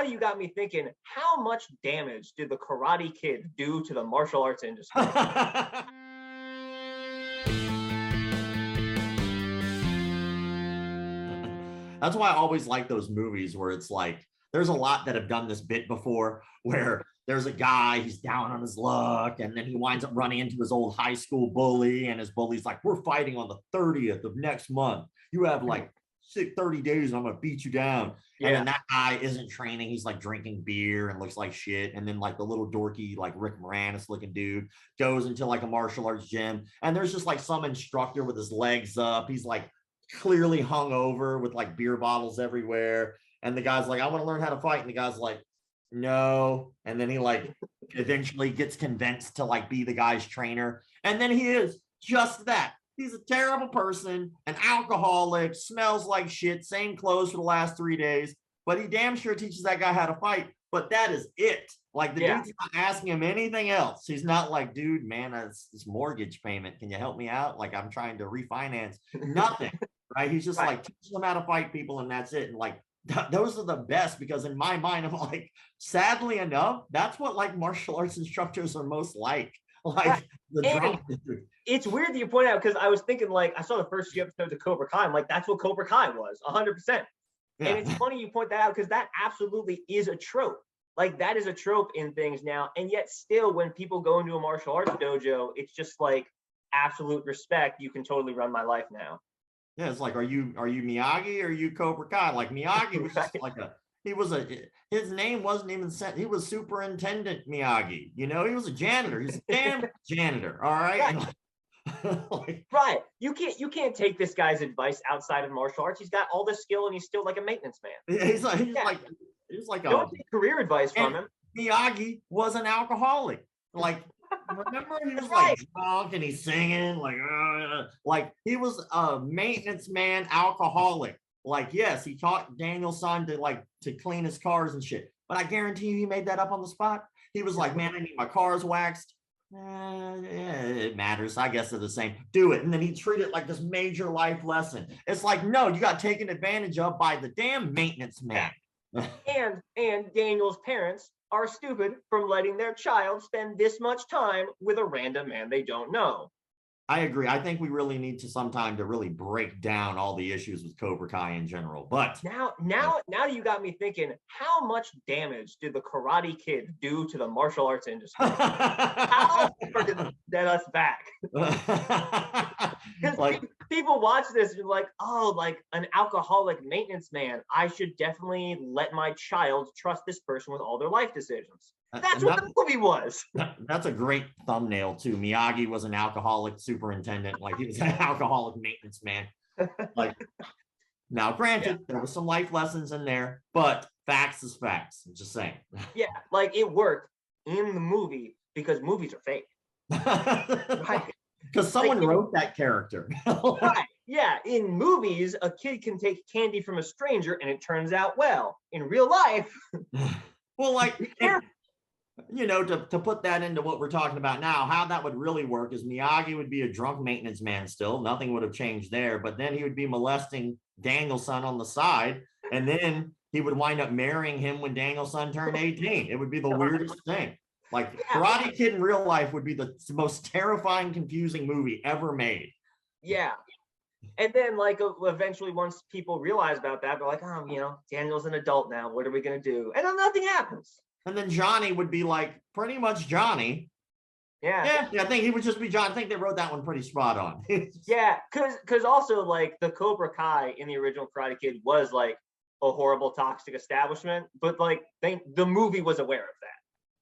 you got me thinking, how much damage did the Karate Kid do to the martial arts industry? That's why I always like those movies where it's like there's a lot that have done this bit before where there's a guy, he's down on his luck, and then he winds up running into his old high school bully, and his bully's like, we're fighting on the 30th of next month. You have like 30 days and I'm gonna beat you down. Yeah. And then that guy isn't training, he's like drinking beer and looks like shit. And then like the little dorky, like Rick Moranis looking dude goes into like a martial arts gym, and there's just like some instructor with his legs up. He's like clearly hung over with like beer bottles everywhere. And the guy's like, I want to learn how to fight. And the guy's like, no. And then he like eventually gets convinced to like be the guy's trainer. And then he is just that. He's a terrible person, an alcoholic, smells like shit, same clothes for the last 3 days, but he damn sure teaches that guy how to fight. But that is it. Like the dude's not asking him anything else. He's not like, dude, man, this mortgage payment. Can you help me out? Like I'm trying to refinance. Nothing. Right. He's just like teaching them how to fight people, and that's it. And like those are the best, because in my mind, I'm like, sadly enough, that's what like martial arts instructors are most like. Like it's weird that you point out, because I was thinking, like, I saw the first few episodes of Cobra Kai. I'm like, that's what Cobra Kai was, 100%. Yeah. And it's funny you point that out, because that absolutely is a trope. Like that is a trope in things now. And yet still, when people go into a martial arts dojo, it's just like absolute respect. You can totally run my life now. Yeah, it's like, are you Miyagi or are you Cobra Kai? Like Miyagi was just like his name wasn't even sent. He was Superintendent Miyagi. You know, he was a janitor. He's a damn janitor. All right. Like, right. You can't take this guy's advice outside of martial arts. He's got all the skill and he's still like a maintenance man. Yeah, he's like don't take career advice from him. Miyagi was an alcoholic. Like, remember he was like drunk and he's singing like he was a maintenance man, alcoholic. Like, yes, he taught Daniel-san to clean his cars and shit, but I guarantee you he made that up on the spot. He was like, man, I need my cars waxed. It matters. I guess they're the same. Do it. And then he treated it like this major life lesson. It's like, no, you got taken advantage of by the damn maintenance man. and Daniel's parents are stupid from letting their child spend this much time with a random man they don't know. I agree. I think we really need to sometime to really break down all the issues with Cobra Kai in general. But now you got me thinking, how much damage did the Karate Kid do to the martial arts industry? How far did it set us back? Like, people watch this and like, oh, like an alcoholic maintenance man, I should definitely let my child trust this person with all their life decisions. That's what the movie was. That's a great thumbnail too. Miyagi was an alcoholic superintendent. Like he was an alcoholic maintenance man. Like, now granted, there was some life lessons in there, but facts is facts. I'm just saying. Yeah, like it worked in the movie because movies are fake. Right. Because someone wrote that character. Right. Yeah. In movies, a kid can take candy from a stranger and it turns out well. In real life. Well, like, you know, to put that into what we're talking about now, how that would really work is Miyagi would be a drunk maintenance man still. Nothing would have changed there. But then he would be molesting Daniel-san on the side. And then he would wind up marrying him when Daniel-san turned 18. It would be the weirdest thing. Like Karate Kid in real life would be the most terrifying, confusing movie ever made. Yeah. And then like eventually once people realize about that, they're like, oh, you know, Daniel's an adult now. What are we going to do? And then nothing happens. And then Johnny would be like pretty much Johnny. Yeah. I think he would just be John. I think they wrote that one pretty spot on. Yeah, because also like the Cobra Kai in the original Karate Kid was like a horrible, toxic establishment, but like the movie was aware of that.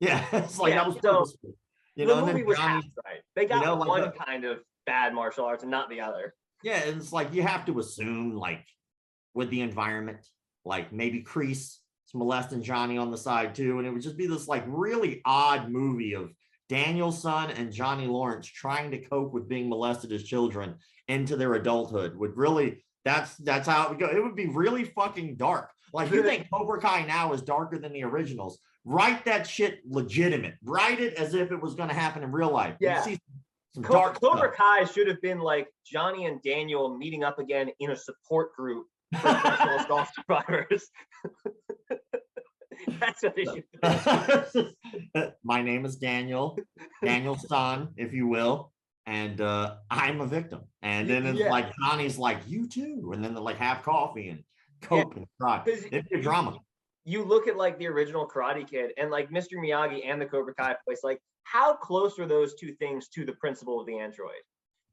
Yeah, it's like that was purposeful. You know, the movie was half right. They got one kind of bad martial arts and not the other. Yeah, and it's like you have to assume like with the environment, like maybe Kreese molesting Johnny on the side too, and it would just be this like really odd movie of Daniel-san and Johnny Lawrence trying to cope with being molested as children into their adulthood. Would really that's how it would go. It would be really fucking dark. Like you think Cobra Kai now is darker than the originals. Write that shit legitimate. Write it as if it was going to happen in real life. Yeah. Some dark Cobra Kai should have been like Johnny and Daniel meeting up again in a support group for sexual assault survivors. That's what it should be. My name is Daniel, Daniel's son, if you will. And I'm a victim. And then it's like Johnny's like, you too. And then they like have coffee and cope and cry. It's a drama. You look at like the original Karate Kid and like Mr. Miyagi and the Cobra Kai place, like how close are those two things to the principle of the android?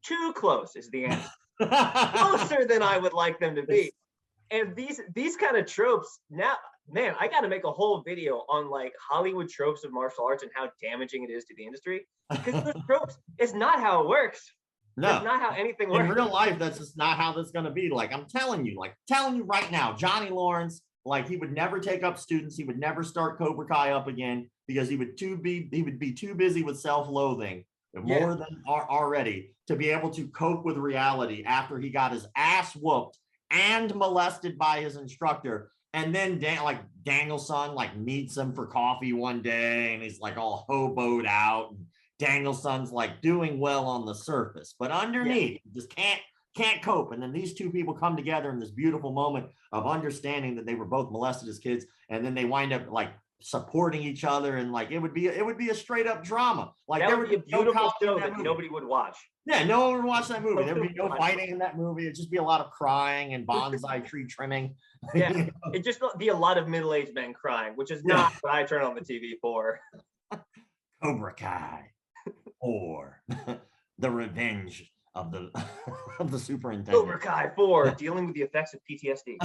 Too close is the answer. Closer than I would like them to be. And these kind of tropes, now, man, I got to make a whole video on like Hollywood tropes of martial arts and how damaging it is to the industry. Because those tropes, it's not how it works. No, it's not how anything works. In real life, that's just not how this is going to be. Like I'm telling you right now, Johnny Lawrence, like he would never take up students. He would never start Cobra Kai up again because he would be too busy with self-loathing more than already to be able to cope with reality after he got his ass whooped and molested by his instructor. And then Daniel's son like meets him for coffee one day and he's like all hoboed out. And Daniel's son's like doing well on the surface, but underneath just can't cope. And then these two people come together in this beautiful moment of understanding that they were both molested as kids. And then they wind up like supporting each other. And like, it would be a straight up drama. Like that would be a beautiful show that nobody would watch. Yeah, no one would watch that movie. There would be no fighting in that movie. It'd just be a lot of crying and bonsai tree trimming. Yeah, it'd just be a lot of middle-aged men crying, which is not what I turn on the TV for. Cobra Kai, or the revenge of the superintendent. Cobra Kai 4, dealing with the effects of PTSD.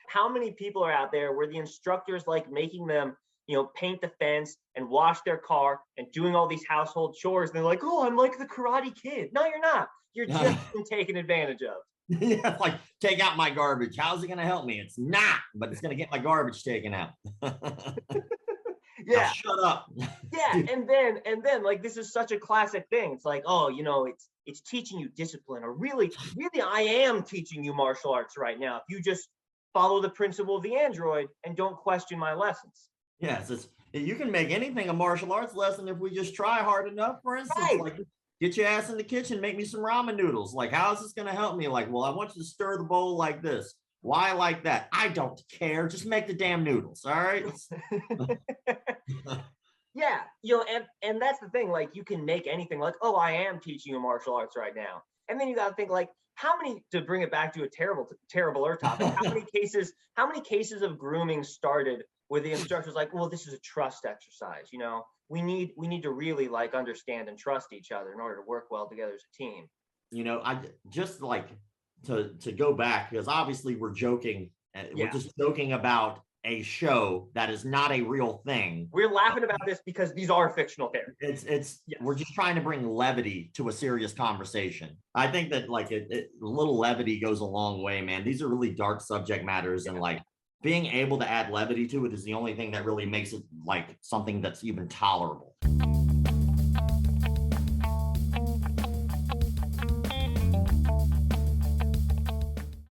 How many people are out there where the instructors like making them, paint the fence and wash their car and doing all these household chores? And they're like, oh, I'm like the Karate Kid. No, you're not. You're just been taken advantage of. Yeah, like take out my garbage. How's it going to help me? It's not, but it's going to get my garbage taken out. Yeah. Now shut up. Yeah. And then like, this is such a classic thing. It's like, oh, it's teaching you discipline, or really, I am teaching you martial arts right now. If you just follow the principle of the android and don't question my lessons. Yes, you can make anything a martial arts lesson if we just try hard enough. For instance, like get your ass in the kitchen, make me some ramen noodles. Like, how is this going to help me? Like, well, I want you to stir the bowl like this. Why like that? I don't care. Just make the damn noodles. All right. Yeah. And that's the thing. Like, you can make anything. Like, oh, I am teaching you martial arts right now. And then you got to think like, to bring it back to a terribler topic, how many cases of grooming started where the instructor's like, well, this is a trust exercise. We need to really like understand and trust each other in order to work well together as a team. I just like to go back, because obviously we're joking. We're just joking about a show that is not a real thing. We're laughing about this because these are fictional characters. We're just trying to bring levity to a serious conversation. I think that like a little levity goes a long way, man. These are really dark subject matters, and like being able to add levity to it is the only thing that really makes it like something that's even tolerable.